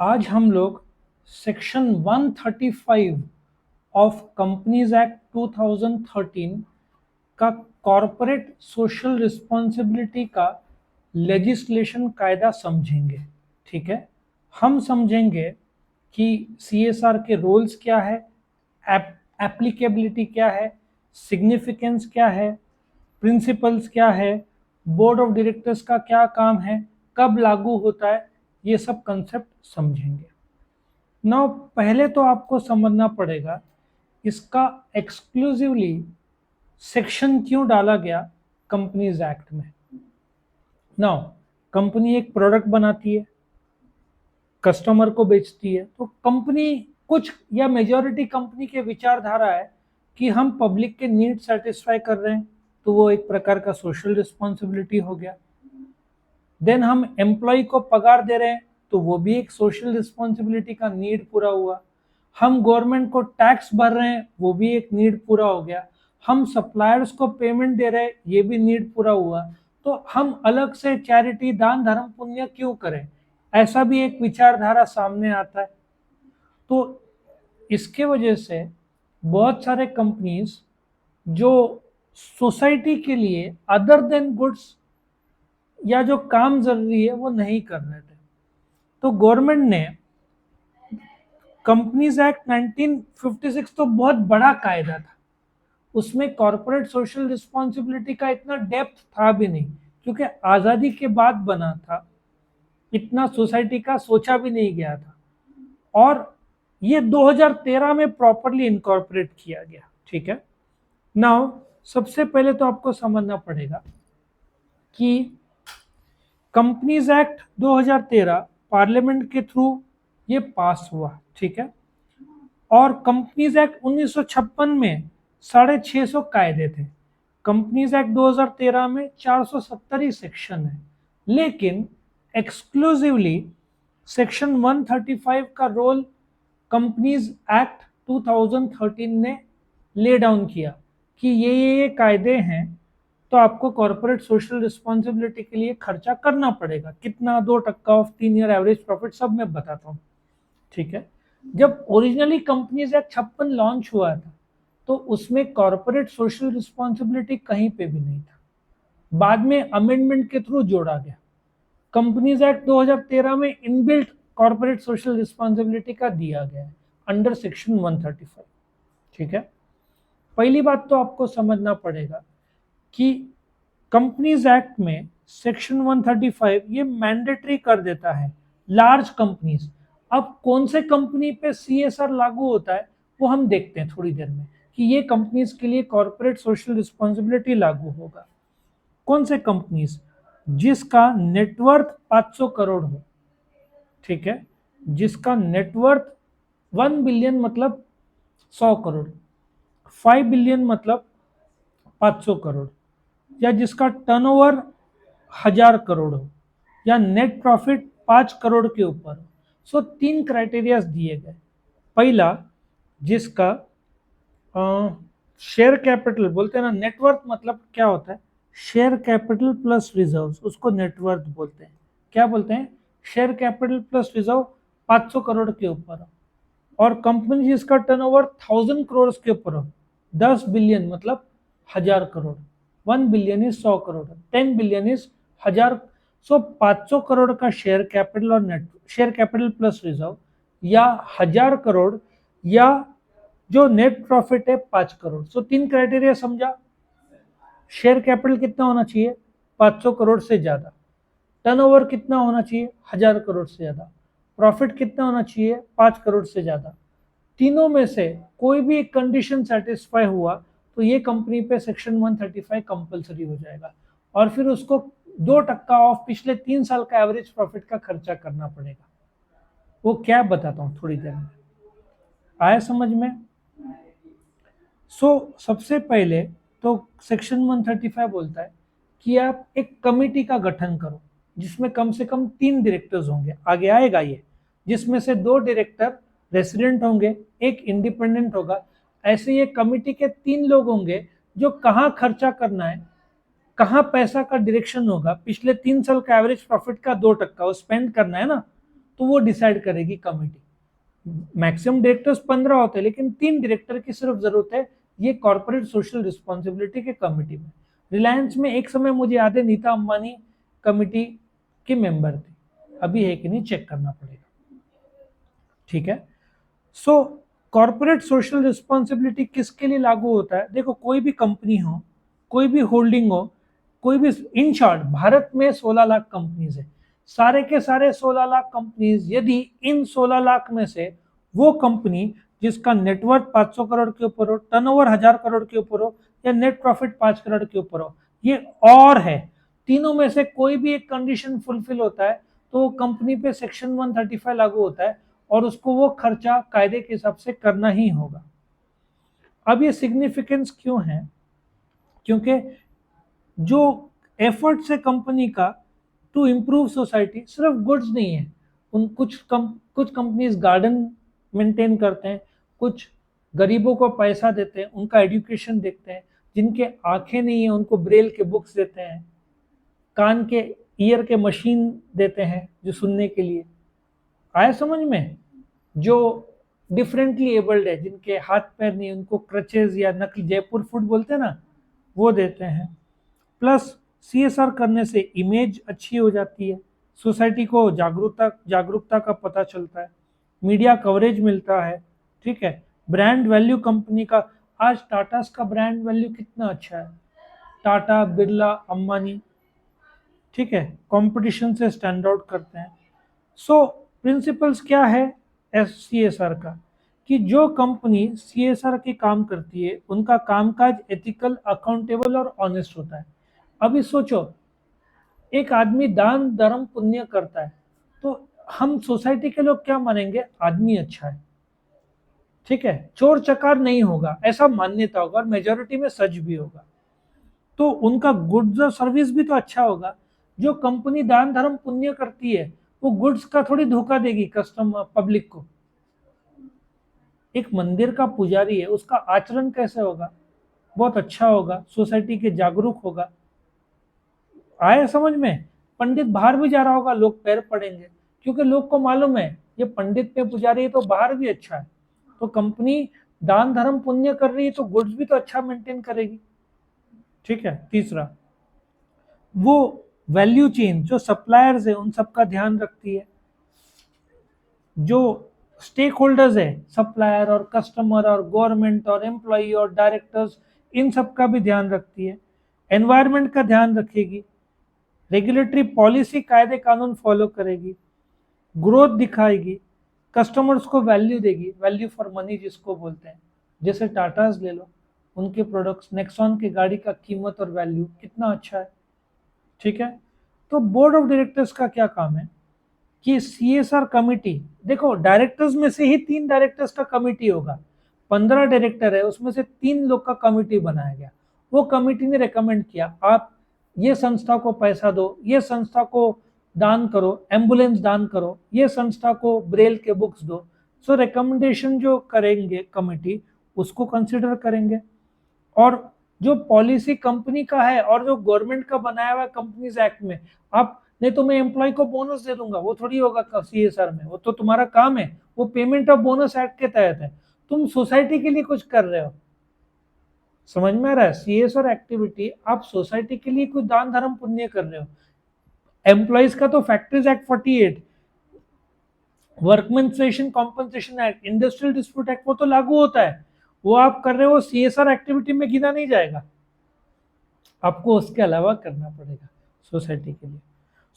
आज हम लोग सेक्शन 135 ऑफ कंपनीज एक्ट 2013 का कॉरपोरेट सोशल रिस्पॉन्सिबिलिटी का लेजिस्लेशन कायदा समझेंगे। ठीक है, हम समझेंगे कि सीएसआर के रोल्स क्या है, एप्लीकेबिलिटी क्या है, सिग्निफिकेंस क्या है, प्रिंसिपल्स क्या है, बोर्ड ऑफ डायरेक्टर्स का क्या काम है, कब लागू होता है, ये सब कंसेप्ट समझेंगे। नाउ पहले तो आपको समझना पड़ेगा इसका एक्सक्लूसिवली सेक्शन क्यों डाला गया कंपनीज एक्ट में। नाउ कंपनी एक प्रोडक्ट बनाती है, कस्टमर को बेचती है, तो कंपनी कुछ या मेजॉरिटी कंपनी के विचारधारा है कि हम पब्लिक के नीड सेटिस्फाई कर रहे हैं, तो वो एक प्रकार का सोशल रिस्पॉन्सिबिलिटी हो गया। देन हम एम्प्लॉय को पगार दे रहे हैं, तो वो भी एक सोशल रिस्पॉन्सिबिलिटी का नीड पूरा हुआ। हम गवर्नमेंट को टैक्स भर रहे हैं, वो भी एक नीड पूरा हो गया। हम सप्लायर्स को पेमेंट दे रहे हैं, ये भी नीड पूरा हुआ। तो हम अलग से चैरिटी, दान धर्म पुण्य क्यों करें, ऐसा भी एक विचारधारा सामने आता है। तो इसके वजह से बहुत सारे कंपनीज जो सोसाइटी के लिए अदर देन गुड्स या जो काम जरूरी है वो नहीं कर रहे थे, तो गवर्नमेंट ने कंपनीज एक्ट 1956 तो बहुत बड़ा कायदा था, उसमें कॉर्पोरेट सोशल रिस्पॉन्सिबिलिटी का इतना डेप्थ था भी नहीं, क्योंकि आज़ादी के बाद बना था, इतना सोसाइटी का सोचा भी नहीं गया था, और ये 2013 में प्रॉपरली इनकॉर्पोरेट किया गया। ठीक है, नाउ सबसे पहले तो आपको समझना पड़ेगा कि कंपनीज एक्ट 2013 पार्लियामेंट के थ्रू ये पास हुआ। ठीक है, और कंपनीज एक्ट 1956 में 650 कायदे थे। कंपनीज एक्ट 2013 में 470 ही सेक्शन है, लेकिन एक्सक्लूसिवली सेक्शन 135 का रोल कंपनीज एक्ट 2013 ने ले डाउन किया कि ये कायदे हैं, तो आपको कॉर्पोरेट सोशल रिस्पॉन्सिबिलिटी के लिए खर्चा करना पड़ेगा। कितना, 2% ऑफ 3 ईयर एवरेज प्रॉफिट, सब मैं बताता हूँ। ठीक है, जब ओरिजिनली कंपनीज एक्ट 56 लॉन्च हुआ था, तो उसमें कॉर्पोरेट सोशल रिस्पॉन्सिबिलिटी कहीं पे भी नहीं था, बाद में अमेंडमेंट के थ्रू जोड़ा गया। कंपनीज एक्ट 2013 में इनबिल्ट कॉर्पोरेट सोशल रिस्पॉन्सिबिलिटी का दिया गया है अंडर सेक्शन 135। ठीक है, पहली बात तो आपको समझना पड़ेगा कि कंपनीज एक्ट में सेक्शन 135 ये मैंडेटरी कर देता है लार्ज कंपनीज। अब कौन से कंपनी पे सीएसआर लागू होता है वो हम देखते हैं थोड़ी देर में, कि ये कंपनीज के लिए कॉर्पोरेट सोशल रिस्पॉन्सिबिलिटी लागू होगा। कौन से कंपनीज, जिसका नेटवर्थ 500 करोड़ हो। ठीक है, जिसका नेटवर्थ 1 बिलियन मतलब 100 करोड़, 5 बिलियन मतलब 500 करोड़, या जिसका टर्नओवर 1000 करोड़ हो, या नेट प्रॉफिट 5 करोड़ के ऊपर हो। सो 3 क्राइटेरियाज दिए गए। पहला, जिसका शेयर कैपिटल बोलते हैं ना, नेटवर्थ मतलब क्या होता है, शेयर कैपिटल प्लस रिजर्व्स, उसको नेटवर्थ बोलते हैं। क्या बोलते हैं, share capital plus reserve 500 crore के ऊपर हो, और कंपनी जिसका टर्नओवर 1000 करोड़ के ऊपर हो, 10 बिलियन मतलब 1000 crore, 1 billion is 100 crore, 10 billion is 1000। सो 500 करोड़ का शेयर कैपिटल और net share capital plus reserve, या 1000 करोड़, या जो नेट प्रॉफिट है 5 करोड़। सो 3 क्राइटेरिया समझा। शेयर कैपिटल कितना होना चाहिए, 500 करोड़ से ज्यादा। टर्नओवर कितना होना चाहिए, 1000 करोड़ से ज्यादा। प्रॉफिट कितना होना चाहिए, 5 करोड़ से ज्यादा। तीनों में से कोई भी एक कंडीशन सेटिस्फाई हुआ तो ये कंपनी पे सेक्शन 135 कंपलसरी हो जाएगा, और फिर उसको 2% ऑफ पिछले 3 साल का एवरेज प्रॉफिट का खर्चा करना पड़ेगा। वो क्या बताता हूँ थोड़ी देर में। आया समझ में। सबसे पहले तो सेक्शन 135 बोलता है कि आप एक कमेटी का गठन करो, जिसमें कम से कम 3 डायरेक्टर्स होंगे, आगे आएगा ये, जिसमें से 2 डायरेक्टर रेसिडेंट होंगे, एक इंडिपेंडेंट होगा। ऐसे ये कमेटी के 3 लोग होंगे जो कहाँ खर्चा करना है, कहाँ पैसा का डायरेक्शन होगा, पिछले 3 साल का एवरेज प्रॉफिट का 2%, वो स्पेंड करना है ना, तो वो डिसाइड करेगी कमिटी। मैक्सिमम डायरेक्टर्स 15 होते हैं, लेकिन 3 डायरेक्टर की सिर्फ जरूरत है ये कॉर्पोरेट सोशल रिस्पॉन्सिबिलिटी के कमिटी में। रिलायंस में एक समय मुझे याद है नीता अंबानी कमिटी के मेंबर थे, अभी है कि नहीं चेक करना पड़ेगा। ठीक है, सो कॉर्पोरेट सोशल रिस्पॉन्सिबिलिटी किसके लिए लागू होता है? देखो, कोई भी कंपनी हो, कोई भी होल्डिंग हो, कोई भी, इन शॉर्ट भारत में 16 लाख कंपनीज है, सारे के सारे 16 लाख कंपनीज, यदि इन 16 लाख में से वो कंपनी जिसका नेटवर्थ 500 करोड़ के ऊपर हो, टर्नओवर 1000 करोड़ के ऊपर हो, या नेट प्रॉफिट 5 करोड़ के ऊपर हो, ये और है, तीनों में से कोई भी एक कंडीशन फुलफिल होता है तो कंपनी पे सेक्शन 135 लागू होता है और उसको वो खर्चा कायदे के हिसाब से करना ही होगा। अब ये सिग्निफिकेंस क्यों है? क्योंकि जो एफर्ट्स है कंपनी का टू इम्प्रूव सोसाइटी, सिर्फ गुड्स नहीं है, उन कुछ कंपनीज गार्डन मेंटेन करते हैं, कुछ गरीबों को पैसा देते हैं, उनका एजुकेशन देखते हैं, जिनके आंखें नहीं है उनको ब्रेल के बुक्स देते हैं, कान के ईयर के मशीन देते हैं जो सुनने के लिए, आया समझ में? जो डिफरेंटली एबल्ड है, जिनके हाथ पैर नहीं, उनको क्रचेज या नकली जयपुर फूड बोलते हैं ना, वो देते हैं। प्लस सीएसआर करने से इमेज अच्छी हो जाती है, सोसाइटी को जागरूकता का पता चलता है, मीडिया कवरेज मिलता है, ठीक है, ब्रांड वैल्यू कंपनी का, आज टाटा का ब्रांड वैल्यू कितना अच्छा है, टाटा, बिरला, अंबानी, ठीक है, कंपटीशन से स्टैंड आउट करते हैं। सो प्रिंसिपल्स क्या है एस सीएसआर का, कि जो कंपनी सीएसआर के काम करती है उनका कामकाज एथिकल, अकाउंटेबल और ऑनेस्ट होता है। अभी सोचो, एक आदमी दान धर्म पुण्य करता है तो हम सोसाइटी के लोग क्या मानेंगे? आदमी अच्छा है, ठीक है, चोर चकार नहीं होगा, ऐसा मान्यता होगा, और मेजोरिटी में सच भी होगा, तो उनका गुड्स और सर्विस भी तो अच्छा होगा। जो कंपनी दान धर्म पुण्य करती है वो गुड्स का थोड़ी धोखा देगी कस्टमर पब्लिक को। एक मंदिर का पुजारी है, उसका आचरण कैसे होगा? बहुत अच्छा होगा, सोसाइटी के जागरूक होगा, आया समझ में? पंडित बाहर भी जा रहा होगा, लोग पैर पड़ेंगे, क्योंकि लोग को मालूम है ये पंडित पे पुजारी है तो बाहर भी अच्छा है, तो कंपनी दान धर्म पुण्य कर रही है तो गुड्स भी तो अच्छा मेंटेन करेगी, ठीक है। तीसरा, वो वैल्यू चेन, जो सप्लायर्स है उन सबका ध्यान रखती है, जो स्टेक होल्डर्स है, सप्लायर और कस्टमर और गवर्नमेंट और एम्प्लॉय और डायरेक्टर्स, इन सब का भी ध्यान रखती है, एनवायरनमेंट का ध्यान रखेगी, रेगुलेटरी पॉलिसी कायदे कानून फॉलो करेगी, ग्रोथ दिखाएगी, कस्टमर्स को वैल्यू देगी, वैल्यू फॉर मनी जिसको बोलते हैं। जैसे टाटास ले लो, उनके प्रोडक्ट्स, नेक्सॉन की गाड़ी का कीमत और वैल्यू कितना अच्छा है, ठीक है। तो बोर्ड ऑफ डायरेक्टर्स का क्या काम है कि सीएसआर कमिटी, देखो डायरेक्टर्स में से ही 3 डायरेक्टर्स का कमिटी होगा, 15 डायरेक्टर है उसमें से 3 लोग का कमिटी बनाया गया, वो कमिटी ने रेकमेंड किया आप ये संस्था को पैसा दो, ये संस्था को दान करो, एम्बुलेंस दान करो, ये संस्था को ब्रेल के बुक्स दो। सो रिकमेंडेशन जो करेंगे कमिटी उसको कंसिडर करेंगे, और जो पॉलिसी कंपनी का है और जो गवर्नमेंट का बनाया हुआ कंपनीज एक्ट में, आप नहीं तो मैं एम्प्लॉय को बोनस दे दूंगा, वो थोड़ी होगा सीएसआर में, वो तो तुम्हारा काम है, वो पेमेंट ऑफ बोनस एक्ट के तहत है, तुम सोसाइटी के लिए कुछ कर रहे हो, समझ में आ रहा है? सीएसआर एक्टिविटी आप सोसाइटी के लिए कुछ दान धर्म पुण्य कर रहे हो। एम्प्लॉयज का तो factories act 48, workmen's compensation act, industrial dispute act, वो तो लागू होता है, वो आप कर रहे हो, सीएसआर एक्टिविटी में गिना नहीं जाएगा, आपको उसके अलावा करना पड़ेगा सोसाइटी के लिए।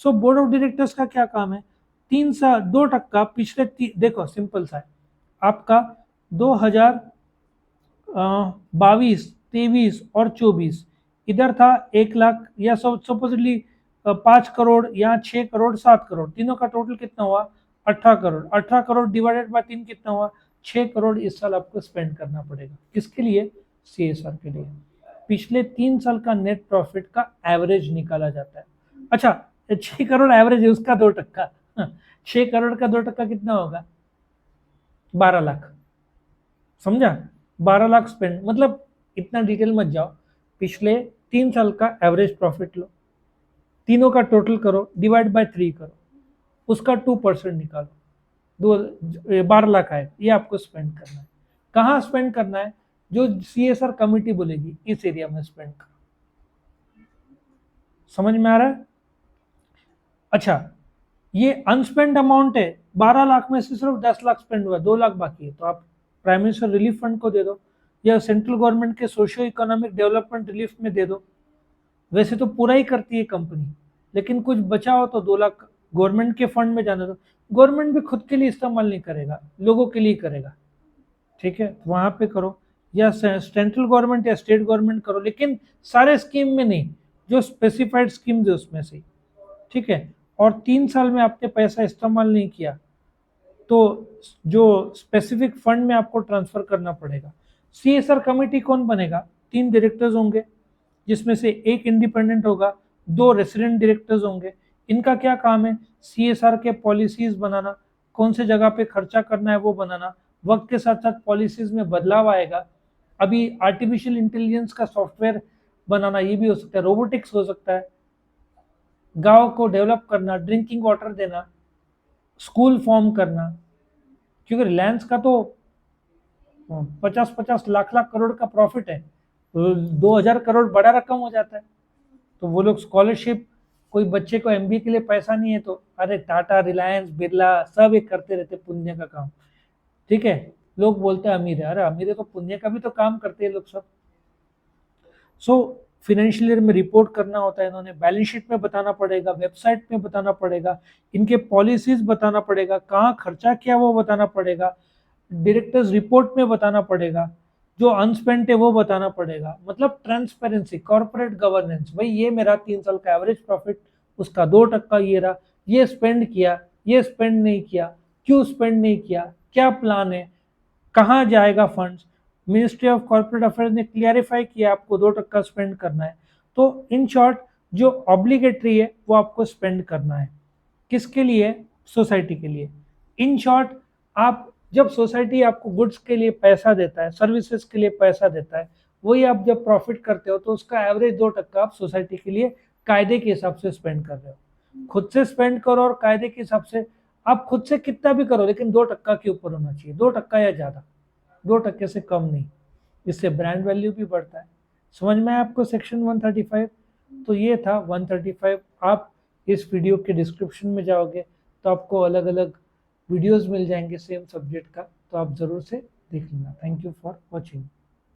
सो बोर्ड ऑफ डायरेक्टर्स का क्या काम है? 2% पिछले देखो सिंपल सा है, आपका 2022, 23 और 24 इधर था 1 लाख, या सपोजिटली 5 करोड़, या 6 करोड़, 7 करोड़, तीनों का टोटल कितना हुआ? 18 करोड़। 18 करोड़ डिवाइडेड बाय 3 कितना हुआ? 6 करोड़ इस साल आपको स्पेंड करना पड़ेगा, किसके लिए? सीएसआर के लिए। पिछले 3 साल का नेट प्रॉफिट का एवरेज निकाला जाता है। अच्छा, 6 करोड़ एवरेज है, उसका 2%, 6 करोड़ का 2% कितना होगा? 12 लाख, समझा? 12 लाख स्पेंड, मतलब इतना डिटेल मत जाओ, पिछले 3 साल का एवरेज प्रॉफिट लो, तीनों का टोटल करो, डिवाइड बाय 3 करो, उसका 2% निकालो, 12 लाख आए, ये आपको स्पेंड करना है। कहाँ स्पेंड करना है? जो CSR कमेटी बोलेगी इस एरिया में स्पेंड करो। समझ में आ रहा है? अच्छा, ये अनस्पेंड अमाउंट है, 12 लाख में से सिर्फ 10 लाख स्पेंड हुआ, 2 लाख बाकी है, तो आप प्राइम मिनिस्टर रिलीफ फंड को दे दो, या सेंट्रल गवर्नमेंट के सोशियो इकोनॉमिक डेवलपमेंट रिलीफ में दे दो। वैसे तो पूरा ही करती है कंपनी, लेकिन कुछ बचा हो तो 2 लाख गवर्नमेंट के फंड में जाने दो। गवर्नमेंट भी खुद के लिए इस्तेमाल नहीं करेगा, लोगों के लिए करेगा, ठीक है, वहां पे करो, या सेंट्रल गवर्नमेंट या स्टेट गवर्नमेंट करो, लेकिन सारे स्कीम में नहीं, जो स्पेसिफाइड स्कीम है उसमें से, ठीक है। और 3 साल में आपने पैसा इस्तेमाल नहीं किया तो जो स्पेसिफिक फंड में आपको ट्रांसफर करना पड़ेगा। CSR कमेटी कौन बनेगा? 3 डायरेक्टर्स होंगे, जिसमें से एक इंडिपेंडेंट होगा, 2 रेसिडेंट डायरेक्टर्स होंगे। इनका क्या काम है? CSR के पॉलिसीज बनाना, कौन से जगह पे खर्चा करना है वो बनाना। वक्त के साथ साथ पॉलिसीज में बदलाव आएगा, अभी आर्टिफिशियल इंटेलिजेंस का सॉफ्टवेयर बनाना, ये भी हो सकता है, रोबोटिक्स हो सकता है, गांव को डेवलप करना, ड्रिंकिंग वाटर देना, स्कूल फॉर्म करना, क्योंकि रिलायंस का तो 50-50 लाख लाख करोड़ का प्रॉफिट है, तो 2,000 करोड़ बड़ा रकम हो जाता है। तो वो लोग स्कॉलरशिप, कोई बच्चे को MBA के लिए पैसा नहीं है तो अरे टाटा, रिलायंस, बिरला सब एक करते रहते पुण्य का काम, ठीक है। लोग बोलते हैं अमीर है, अरे अमीर है तो पुण्य का भी तो काम करते हैं लोग सब। सो फिनेंशियल ईयर में रिपोर्ट करना होता है, इन्होंने बैलेंस शीट में बताना पड़ेगा, वेबसाइट में बताना पड़ेगा, इनके पॉलिसीज बताना पड़ेगा, कहाँ खर्चा किया वो बताना पड़ेगा, डायरेक्टर्स रिपोर्ट में बताना पड़ेगा, जो अनस्पेंट है वो बताना पड़ेगा। मतलब ट्रांसपेरेंसी, कॉर्पोरेट गवर्नेंस, भाई ये मेरा 3 साल का एवरेज प्रॉफिट, उसका 2% ये रहा, ये स्पेंड किया, ये स्पेंड नहीं किया, क्यों स्पेंड नहीं किया, क्या प्लान है, कहाँ जाएगा funds. Ministry of corporate affairs ने क्लियरिफाई किया आपको 2% स्पेंड करना है। तो इन शॉर्ट जो ऑब्लिगेटरी है वो आपको स्पेंड करना है, किसके लिए? सोसाइटी के लिए। इन शॉर्ट, आप जब सोसाइटी आपको गुड्स के लिए पैसा देता है, सर्विसेज के लिए पैसा देता है, वही आप जब प्रॉफिट करते हो तो उसका एवरेज 2% आप सोसाइटी के लिए कायदे के हिसाब से स्पेंड कर रहे हो। खुद से स्पेंड करो और कायदे के हिसाब से, आप खुद से कितना भी करो लेकिन 2% के ऊपर होना चाहिए, 2% या ज्यादा, 2% से कम नहीं। इससे ब्रांड वैल्यू भी बढ़ता है। समझ में आया आपको सेक्शन 135? तो ये था 135। आप इस वीडियो के डिस्क्रिप्शन में जाओगे तो आपको अलग अलग वीडियोस मिल जाएंगे सेम सब्जेक्ट का, तो आप ज़रूर से देख लेना। Thank you for watching.